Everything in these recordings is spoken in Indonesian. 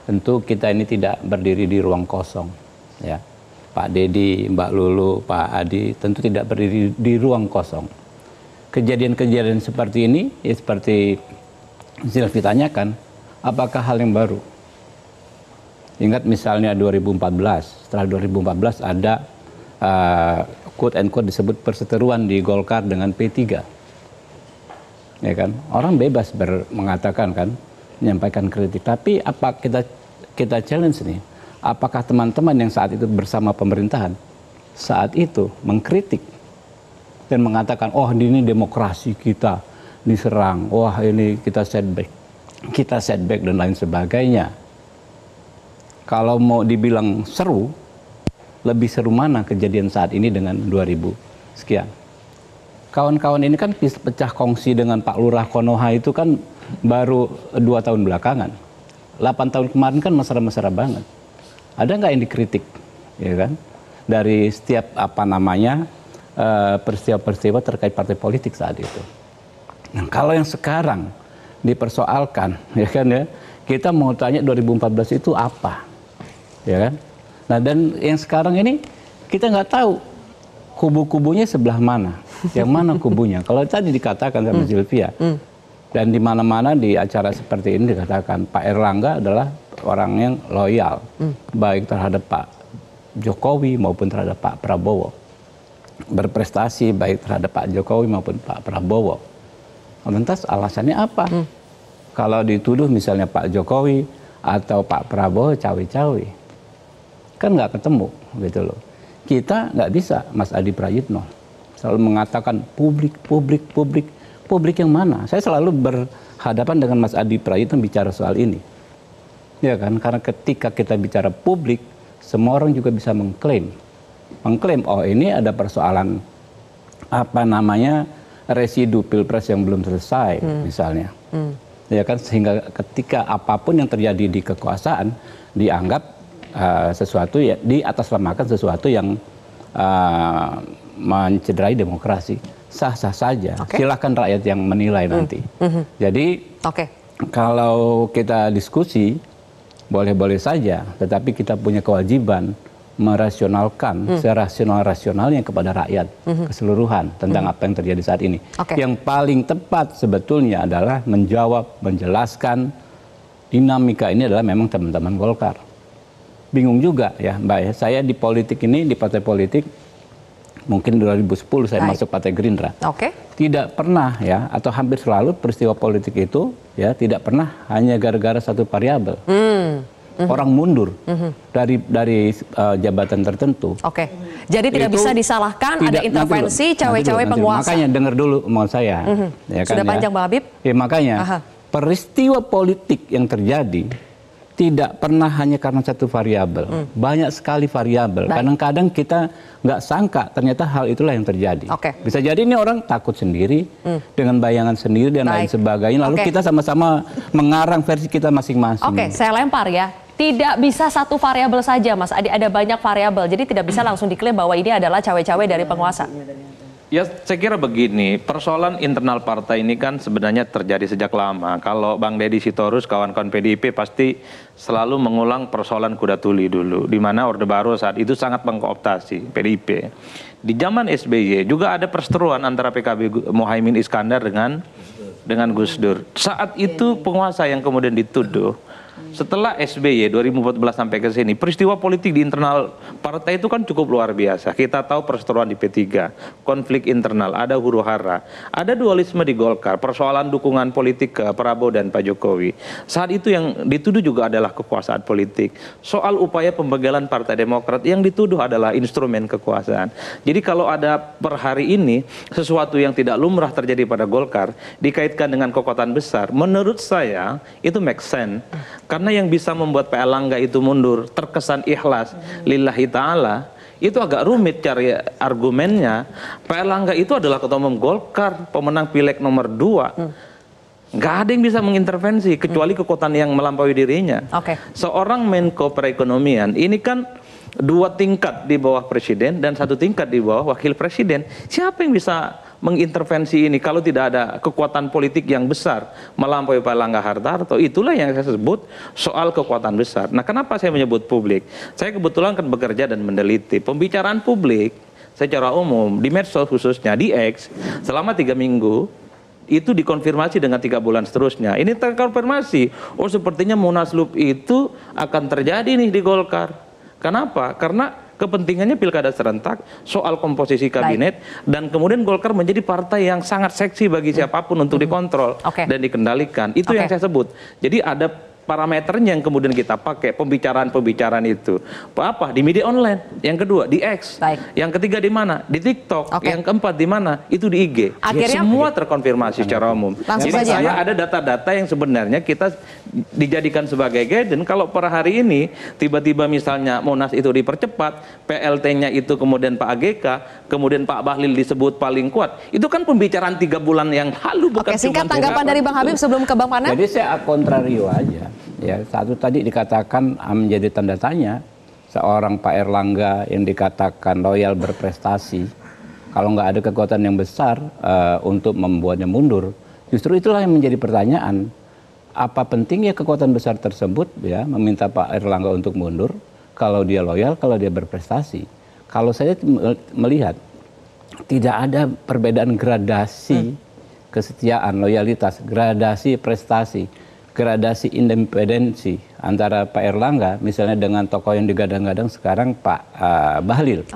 tentu kita ini tidak berdiri di ruang kosong, ya. Pak Dedi, Mbak Lulu, Pak Adi tentu tidak berdiri di ruang kosong. Kejadian-kejadian seperti ini, ya seperti Silvi tanyakan, apakah hal yang baru? Ingat misalnya 2014, setelah 2014 ada quote and quote disebut perseteruan di Golkar dengan P3. Ya kan? Orang bebas mengatakan kan, menyampaikan kritik. Tapi apa kita challenge nih? Apakah teman-teman yang saat itu bersama pemerintahan saat itu mengkritik dan mengatakan, oh ini demokrasi kita diserang, wah ini kita setback dan lain sebagainya. Kalau mau dibilang seru, lebih seru mana kejadian saat ini dengan 2000 sekian. Kawan-kawan ini kan pecah kongsi dengan Pak Lurah Konoha itu kan baru 2 tahun belakangan. 8 tahun kemarin kan mesra-mesra banget. Ada nggak yang dikritik, ya kan? Dari setiap peristiwa-peristiwa terkait partai politik saat itu. Nah, kalau yang sekarang dipersoalkan, ya kan ya, kita mau tanya 2014 itu apa, ya kan? Nah, dan yang sekarang ini kita nggak tahu kubu-kubunya sebelah mana. Yang mana kubunya? Kalau tadi dikatakan sama Silvia, dan di mana-mana di acara seperti ini dikatakan Pak Erlangga adalah orang yang loyal, baik terhadap Pak Jokowi maupun terhadap Pak Prabowo, berprestasi baik terhadap Pak Jokowi maupun Pak Prabowo. Lantas alasannya apa? Kalau dituduh misalnya Pak Jokowi atau Pak Prabowo cawe-cawe, kan nggak ketemu, gitu loh. Kita nggak bisa, Mas Adi Prayitno selalu mengatakan publik yang mana? Saya selalu berhadapan dengan Mas Adi Prayitno bicara soal ini. Ya kan, karena ketika kita bicara publik, semua orang juga bisa mengklaim, oh ini ada persoalan residu pilpres yang belum selesai, misalnya. Ya kan, sehingga ketika apapun yang terjadi di kekuasaan dianggap sesuatu ya, diatasnamakan sesuatu yang mencederai demokrasi. Sah-sah saja. Silakan rakyat yang menilai nanti. Jadi kalau kita diskusi boleh-boleh saja, tetapi kita punya kewajiban merasionalkan serasional-rasionalnya kepada rakyat keseluruhan tentang apa yang terjadi saat ini. Yang paling tepat sebetulnya adalah menjawab, menjelaskan dinamika ini adalah memang teman-teman Golkar. Bingung juga ya Mbak ya, saya di politik ini, di partai politik mungkin 2010 saya masuk Partai Gerindra. Tidak pernah ya, atau hampir selalu peristiwa politik itu ya tidak pernah hanya gara-gara satu variabel. Orang mundur dari jabatan tertentu. Jadi tidak bisa disalahkan ada intervensi cawe-cawe penguasa. Makanya dengar dulu mau saya. Ya kan, sudah panjang Bang Habib? Ya makanya peristiwa politik yang terjadi tidak pernah hanya karena satu variabel, banyak sekali variabel. Kadang-kadang kita nggak sangka ternyata hal itulah yang terjadi. Bisa jadi ini orang takut sendiri, dengan bayangan sendiri dan lain sebagainya. Lalu kita sama-sama mengarang versi kita masing-masing. Saya lempar ya. Tidak bisa satu variabel saja, Mas Adi. Ada banyak variabel, jadi tidak bisa langsung diklaim bahwa ini adalah cawe-cawe dari penguasa. Ya, saya kira begini, persoalan internal partai ini kan sebenarnya terjadi sejak lama. Kalau Bang Deddy Sitorus, kawan-kawan PDIP pasti selalu mengulang persoalan kuda tuli dulu, di mana Orde Baru saat itu sangat mengkooptasi PDIP. Di zaman SBY juga ada perseteruan antara PKB Muhaimin Iskandar dengan Gus Dur. Saat itu penguasa yang kemudian dituduh. Setelah SBY 2014 sampai ke sini, peristiwa politik di internal partai itu kan cukup luar biasa. Kita tahu perseteruan di P3, konflik internal, ada huru-hara, ada dualisme di Golkar, persoalan dukungan politik ke Prabowo dan Pak Jokowi. Saat itu yang dituduh juga adalah kekuasaan politik. Soal upaya pembegalan Partai Demokrat yang dituduh adalah instrumen kekuasaan. Jadi kalau ada per hari ini sesuatu yang tidak lumrah terjadi pada Golkar dikaitkan dengan kekuatan besar, menurut saya itu make sense. Karena yang bisa membuat Pak Erlangga itu mundur, terkesan ikhlas, lillahi ta'ala, itu agak rumit cari argumennya. Pak Erlangga itu adalah ketua umum Golkar, pemenang pileg nomor 2. Nggak ada yang bisa mengintervensi, kecuali kekuatan yang melampaui dirinya. Seorang Menko Perekonomian, ini kan 2 tingkat di bawah presiden dan 1 tingkat di bawah wakil presiden. Siapa yang bisa mengintervensi ini kalau tidak ada kekuatan politik yang besar melampaui Pak Erlangga Hartarto. Itulah yang saya sebut soal kekuatan besar. Nah, kenapa saya menyebut publik? Saya kebetulan kan bekerja dan meneliti pembicaraan publik secara umum di medsos khususnya di X selama 3 minggu itu dikonfirmasi dengan 3 bulan seterusnya. Ini terkonfirmasi. Oh, sepertinya Munaslup itu akan terjadi nih di Golkar. Kenapa? Karena kepentingannya pilkada serentak, soal komposisi kabinet, dan kemudian Golkar menjadi partai yang sangat seksi bagi siapapun untuk dikontrol dan dikendalikan. Itu yang saya sebut. Jadi ada parameternya yang kemudian kita pakai pembicaraan-pembicaraan itu. Apa? Di media online. Yang kedua di X. Yang ketiga di mana? Di TikTok. Yang keempat di mana? Itu di IG. Akhirnya semua terkonfirmasi secara umum. Jadi saya ada data-data yang sebenarnya kita dijadikan sebagai guidance. Kalau per hari ini tiba-tiba misalnya Monas itu dipercepat, PLT-nya itu kemudian Pak AGK, kemudian Pak Bahlil disebut paling kuat. Itu kan pembicaraan 3 bulan yang lalu, bukan singkat tanggapan dari Bang Habib sebelum ke Bang Panel. Jadi saya kontrario aja. Ya, satu tadi dikatakan menjadi tanda tanya seorang Pak Erlangga yang dikatakan loyal berprestasi, kalau nggak ada kekuatan yang besar untuk membuatnya mundur, justru itulah yang menjadi pertanyaan. Apa pentingnya kekuatan besar tersebut ya meminta Pak Erlangga untuk mundur kalau dia loyal, kalau dia berprestasi? Kalau saya melihat tidak ada perbedaan gradasi kesetiaan, loyalitas, gradasi prestasi, gradasi independensi antara Pak Erlangga misalnya dengan tokoh yang digadang-gadang sekarang Pak Bahlil.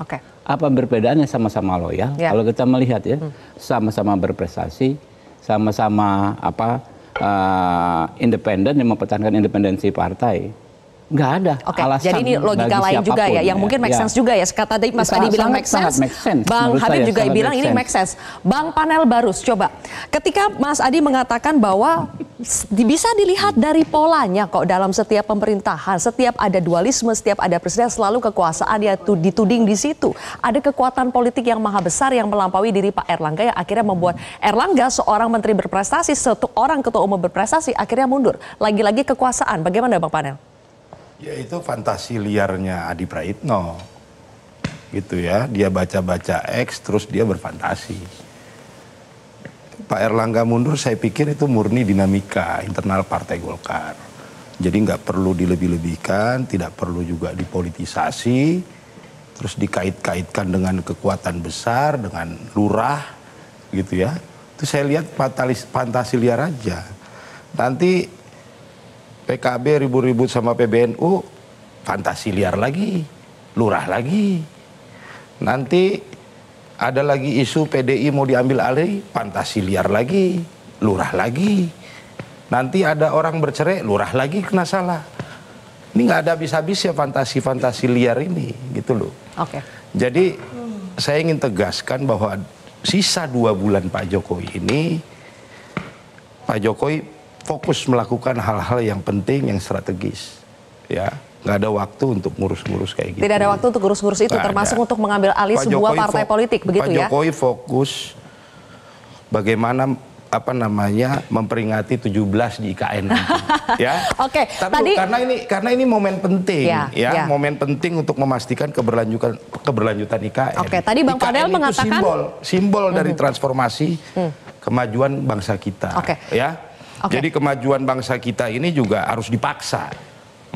Apa perbedaannya? Sama-sama loyal. Kalau kita melihat ya, sama-sama berprestasi, sama-sama independen yang mempertahankan independensi partai. Nggak ada alasan. Jadi ini logika lain juga ya, yang mungkin make sense juga ya. Kata tadi Mas Adi bilang make sense, Bang Habib juga bilang ini make sense. Bang Panel Barus, coba. Ketika Mas Adi mengatakan bahwa bisa dilihat dari polanya kok dalam setiap pemerintahan, setiap ada dualisme, setiap ada presiden selalu kekuasaan ya dituding di situ. Ada kekuatan politik yang maha besar yang melampaui diri Pak Erlangga yang akhirnya membuat Erlangga seorang menteri berprestasi, seorang ketua umum berprestasi akhirnya mundur. Lagi-lagi kekuasaan. Bagaimana Bang Panel? Ya itu fantasi liarnya Adi Praitno, gitu ya. Dia baca-baca X terus dia berfantasi. Pak Erlangga mundur saya pikir itu murni dinamika internal Partai Golkar. Jadi nggak perlu dilebih-lebihkan, tidak perlu juga dipolitisasi, terus dikait-kaitkan dengan kekuatan besar, dengan lurah, gitu ya. Itu saya lihat fantasi liar aja. Nanti PKB ribut-ribut sama PBNU, fantasi liar lagi, lurah lagi. Nanti ada lagi isu PDI mau diambil alih, fantasi liar lagi, lurah lagi. Nanti ada orang bercerai, lurah lagi kena salah. Ini nggak ada habis-habis ya fantasi-fantasi liar ini, gitu loh. Jadi saya ingin tegaskan bahwa sisa 2 bulan Pak Jokowi ini, Pak Jokowi fokus melakukan hal-hal yang penting, yang strategis, ya. Nggak ada waktu untuk ngurus-ngurus kayak gitu. Tidak ada waktu untuk ngurus-ngurus itu, termasuk untuk mengambil alih sebuah partai politik, begitu ya? Pak Jokowi fokus bagaimana memperingati 17 di IKN nanti, ya. Karena ini momen penting, momen penting untuk memastikan keberlanjutan IKN. Tadi Bang Panel mengatakan simbol dari transformasi kemajuan bangsa kita, ya. Jadi kemajuan bangsa kita ini juga harus dipaksa,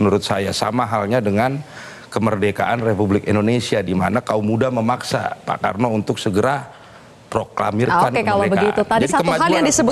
menurut saya. Sama halnya dengan kemerdekaan Republik Indonesia, di mana kaum muda memaksa Pak Karno untuk segera proklamirkan kemerdekaan. Kalau begitu, tadi satu hal yang disebut